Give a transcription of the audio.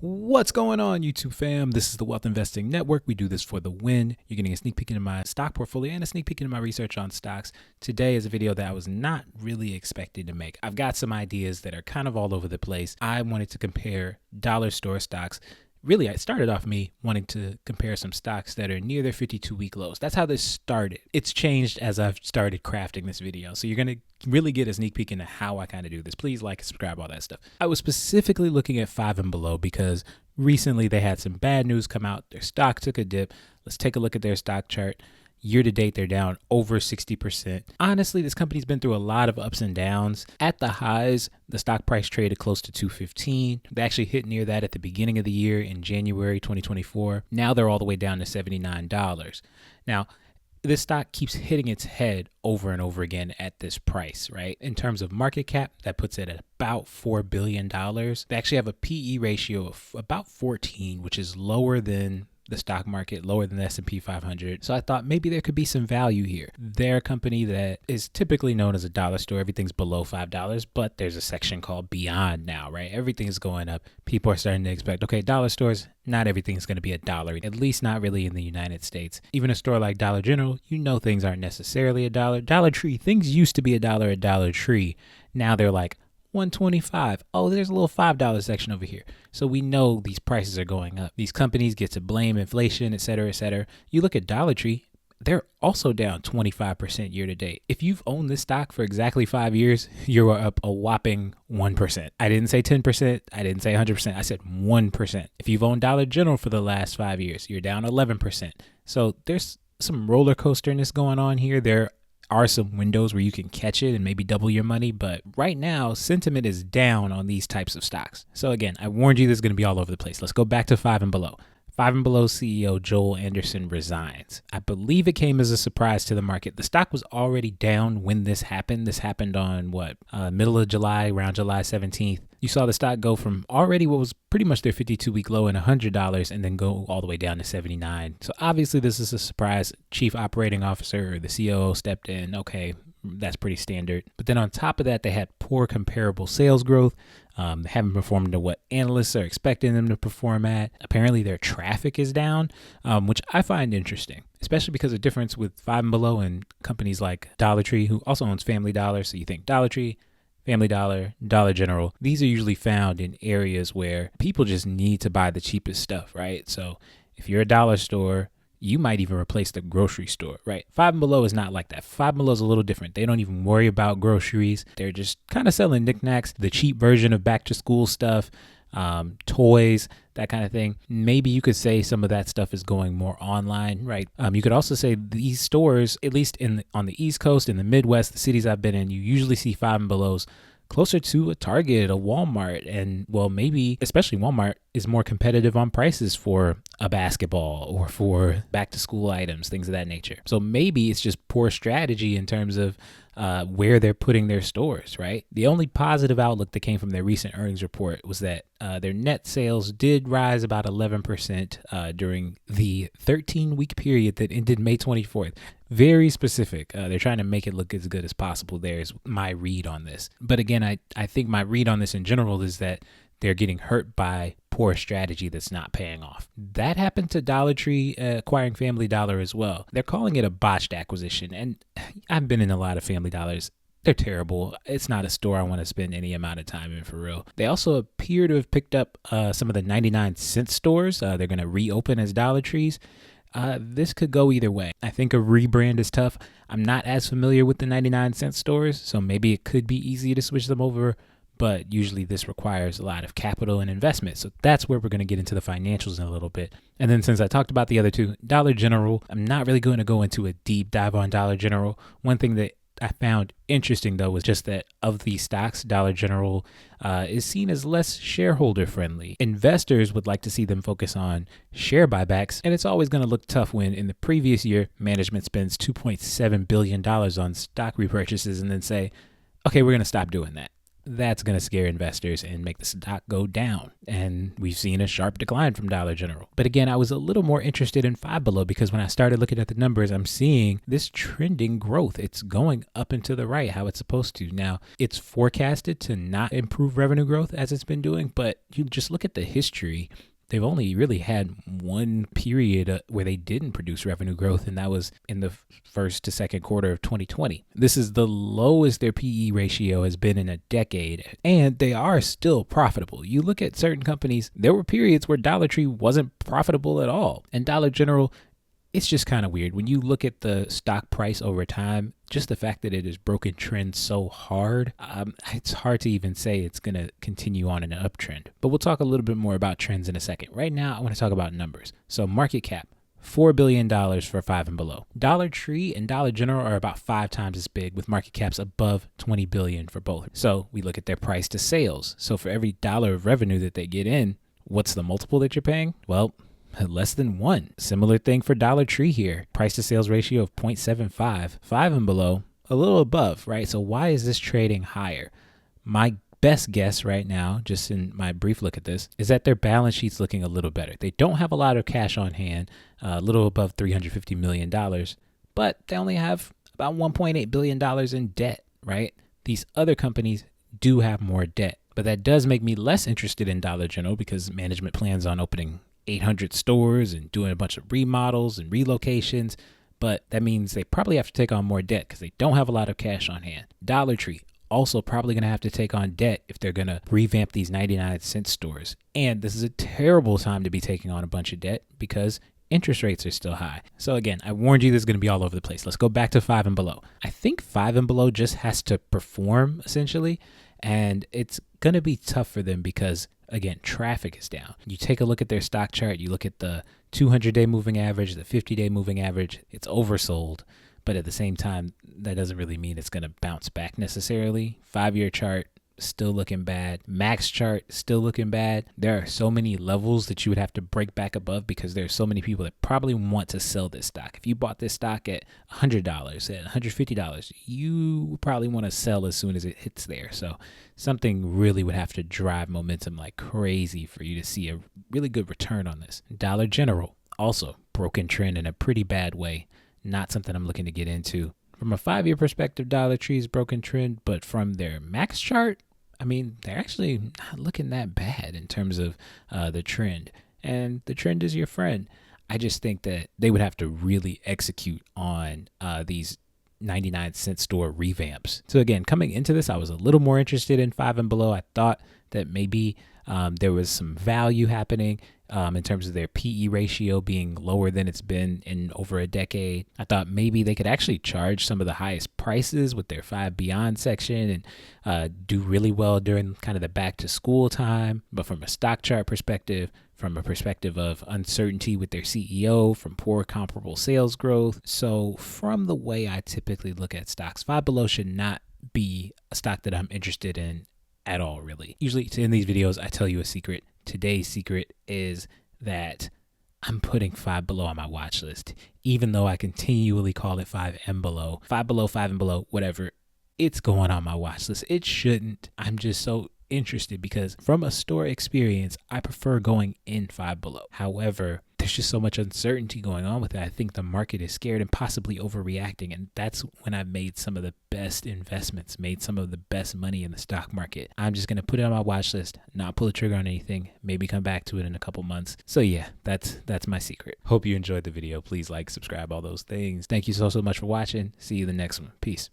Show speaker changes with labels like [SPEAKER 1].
[SPEAKER 1] What's going on, YouTube fam? This is the Wealth Investing Network. We do this for the win. You're getting a sneak peek into my stock portfolio and a sneak peek into my research on stocks. Today is a video that I was not really expecting to make. I've got some ideas that are kind of all over the place. I wanted to compare dollar store stocks. Really, it started off me wanting to compare some stocks that are near their 52-week lows. That's how this started. It's changed as I've started crafting this video. So you're going to really get a sneak peek into how I kind of do this. Please like, subscribe, all that stuff. I was specifically looking at 5 and below because recently they had some bad news come out. Their stock took a dip. Let's take a look at their stock chart. Year to date, they're down over 60%. Honestly, this company's been through a lot of ups and downs. At the highs, the stock price traded close to $215. They actually hit near that at the beginning of the year in January 2024. Now they're all the way down to $79. Now, this stock keeps hitting its head over and over again at this price, right? In terms of market cap, that puts it at about $4 billion. They actually have a PE ratio of about 14, which is lower than the stock market, lower than the S&P 500. So I thought maybe there could be some value here. They're a company that is typically known as a dollar store. Everything's below $5, but there's a section called Beyond now, right? Everything's going up. People are starting to expect, okay, dollar stores, not everything's going to be a dollar, at least not really in the United States. Even a store like Dollar General, you know things aren't necessarily a dollar. Dollar Tree, things used to be a dollar at Dollar Tree. Now they're like $1.25. Oh, there's a little $5 section over here. So we know these prices are going up. These companies get to blame inflation, et cetera, et cetera. You look at Dollar Tree, they're also down 25% year to date. If you've owned this stock for exactly 5 years, you're up a whopping 1%. I didn't say 10%. I didn't say 100%. I said 1%. If you've owned Dollar General for the last 5 years, you're down 11%. So there's some roller coasterness going on here. There are some windows where you can catch it and maybe double your money, but right now sentiment is down on these types of stocks. So again, I warned you this is going to be all over the place. Let's go back to 5 and below. 5 and below CEO Joel Anderson resigns. I believe it came as a surprise to the market. The stock was already down when this happened. This happened on middle of July, around July 17th. You saw the stock go from already what was pretty much their 52-week low in $100 and then go all the way down to $79. So obviously this is a surprise. Chief Operating Officer or the COO stepped in. Okay, that's pretty standard. But then on top of that, they had poor comparable sales growth. They haven't performed to what analysts are expecting them to perform at. Apparently their traffic is down, which I find interesting, especially because the difference with 5 and below and companies like Dollar Tree, who also owns Family Dollar. So you think Dollar Tree, Family Dollar, Dollar General, these are usually found in areas where people just need to buy the cheapest stuff, right? So if you're a dollar store, you might even replace the grocery store, right? 5 and below is not like that. 5 and below is a little different. They don't even worry about groceries. They're just kind of selling knickknacks, the cheap version of back to school stuff, toys, that kind of thing. Maybe you could say some of that stuff is going more online, right? You could also say these stores, at least on the East Coast, in the Midwest, the cities I've been in, you usually see 5 and belows closer to a Target, a Walmart, and well, maybe especially Walmart is more competitive on prices for a basketball or for back to school items, things of that nature. So maybe it's just poor strategy in terms of where they're putting their stores, right? The only positive outlook that came from their recent earnings report was that their net sales did rise about 11% during the 13-week period that ended May 24th. Very specific. They're trying to make it look as good as possible. There's my read on this. But again, I think my read on this in general is that they're getting hurt by poor strategy that's not paying off. That happened to Dollar Tree acquiring Family Dollar as well. They're calling it a botched acquisition. And I've been in a lot of Family Dollars. They're terrible. It's not a store I want to spend any amount of time in, for real. They also appear to have picked up some of the 99-cent stores. They're going to reopen as Dollar Trees. This could go either way. I think a rebrand is tough. I'm not as familiar with the 99-cent stores, so maybe it could be easy to switch them over, but usually this requires a lot of capital and investment. So that's where we're going to get into the financials in a little bit. And then since I talked about the other two, Dollar General, I'm not really going to go into a deep dive on Dollar General. One thing that I found interesting, though, was just that of these stocks, Dollar General is seen as less shareholder friendly. Investors would like to see them focus on share buybacks, and it's always going to look tough when in the previous year, management spends $2.7 billion on stock repurchases and then say, okay, we're going to stop doing that. that's going to scare investors and make the stock go down. And we've seen a sharp decline from Dollar General. But again, I was a little more interested in Five Below because when I started looking at the numbers, I'm seeing this trending growth. It's going up and to the right, how it's supposed to. Now, it's forecasted to not improve revenue growth as it's been doing, but you just look at the history. They've only really had one period where they didn't produce revenue growth, and that was in the first to second quarter of 2020. This is the lowest their PE ratio has been in a decade, and they are still profitable. You look at certain companies, there were periods where Dollar Tree wasn't profitable at all, and Dollar General, it's just kind of weird. When you look at the stock price over time, just the fact that it has broken trend so hard, it's hard to even say it's going to continue on in an uptrend. But we'll talk a little bit more about trends in a second. Right now, I want to talk about numbers. So market cap, $4 billion for Five and Below. Dollar Tree and Dollar General are about 5 times as big, with market caps above $20 billion for both. So we look at their price to sales. So for every dollar of revenue that they get in, what's the multiple that you're paying? Well, less than 1. Similar thing for Dollar Tree here. Price to sales ratio of 0.75. Five and Below, a little above, right? So why is this trading higher? My best guess right now, just in my brief look at this, is that their balance sheet's looking a little better. They don't have a lot of cash on hand, a little above $350 million, but they only have about $1.8 billion in debt, right? These other companies do have more debt, but that does make me less interested in Dollar General because management plans on opening 800 stores and doing a bunch of remodels and relocations, but that means they probably have to take on more debt because they don't have a lot of cash on hand. Dollar Tree also probably going to have to take on debt if they're going to revamp these 99-cent stores. And this is a terrible time to be taking on a bunch of debt because interest rates are still high. So again, I warned you this is going to be all over the place. Let's go back to Five and Below. I think Five and Below just has to perform essentially, and it's going to be tough for them because again, traffic is down. You take a look at their stock chart, you look at the 200-day moving average, the 50-day moving average, it's oversold. But at the same time, that doesn't really mean it's going to bounce back necessarily. 5-year chart, still looking bad. Max chart, still looking bad. There are so many levels that you would have to break back above because there are so many people that probably want to sell this stock. If you bought this stock at $100, at $150, you probably want to sell as soon as it hits there. So something really would have to drive momentum like crazy for you to see a really good return on this. Dollar General, also broken trend in a pretty bad way. Not something I'm looking to get into. From a 5-year perspective, Dollar Tree's broken trend, but from their max chart, I mean, they're actually not looking that bad in terms of the trend. And the trend is your friend. I just think that they would have to really execute on these 99-cent store revamps. So again, coming into this, I was a little more interested in Five and Below. I thought that maybe there was some value happening in terms of their PE ratio being lower than it's been in over a decade. I thought maybe they could actually charge some of the highest prices with their Five Beyond section and do really well during kind of the back to school time. But from a stock chart perspective, from a perspective of uncertainty with their CEO, from poor comparable sales growth. So from the way I typically look at stocks, Five Below should not be a stock that I'm interested in at all, really. Usually in these videos, I tell you a secret. Today's secret is that I'm putting Five Below on my watch list, even though I continually call it Five and Below. Five Below, Five and Below, whatever. It's going on my watch list. It shouldn't. I'm just so interested because from a store experience, I prefer going in Five Below. However, there's just so much uncertainty going on with it. I think the market is scared and possibly overreacting. And that's when I've made some of the best investments, made some of the best money in the stock market. I'm just going to put it on my watch list, not pull a trigger on anything, maybe come back to it in a couple months. So yeah, that's my secret. Hope you enjoyed the video. Please like, subscribe, all those things. Thank you so much for watching. See you in the next one. Peace.